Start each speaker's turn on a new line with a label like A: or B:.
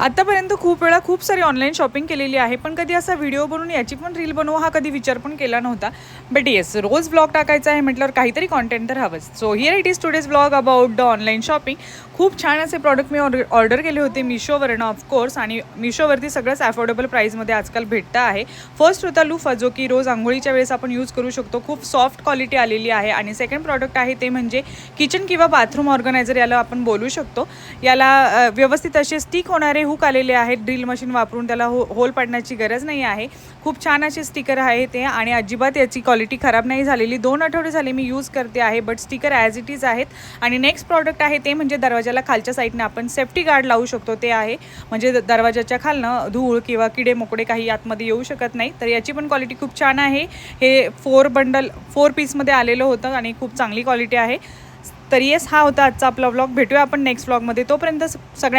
A: आतापर्यंत खूप वेळा खूप सारी ऑनलाईन शॉपिंग केलेली आहे, पण कधी असा व्हिडिओ बनवून याची पण रील बनवू हा कधी विचार पण केला नव्हता. बट येस, रोज ब्लॉग टाकायचा आहे म्हटल्यावर काहीतरी कॉन्टेंट तर हवंच. So here it is today's blog about the online shopping. खूप छान असे प्रॉडक्ट मी ऑर्डर केले होते मिशोवरनं ऑफकोर्स, आणि मिशोवरती सगळंच अफोर्डेबल प्राईसमध्ये आजकाल भेटतं आहे. फर्स्ट होता लुफा, जो की रोज आंघोळीच्या वेळेस आपण यूज करू शकतो. खूप सॉफ्ट क्वालिटी आलेली आहे. आणि सेकंड प्रॉडक्ट आहे ते म्हणजे किचन किंवा बाथरूम ऑर्गनायझर याला आपण बोलू शकतो. याला व्यवस्थित असे स्टिक होणारे हुक आलेले आहेत. ड्रिल मशीन वापरून त्याला होल पाडण्याची गरज नाही आहे. खूप छान असे स्टिकर आहे ते, आणि अजिबात याची क्वालिटी खराब नाही झालेली. 2 आठवडे झाले मी यूज करते आहे, but sticker as it is आहेत. आणि नेक्स्ट प्रॉडक्ट आहे ते म्हणजे दरवाजाला खालच्या साईडने आपण सेफ्टी गार्ड लावू शकतो ते आहे. म्हणजे दरवाजाच्या खालनं धूळ किंवा किडे मोकडे काही आतमध्ये येऊ शकत नाही. तर याची पण क्वालिटी खूप छान आहे. हे 4 पीसमध्ये आलेलं होतं आणि खूप चांगली क्वालिटी आहे. तर येस, हा होता आजचा आपला व्लॉग. भेटूया आपण नेक्स्ट व्लॉगमध्ये. तोपर्यंत सगळ्या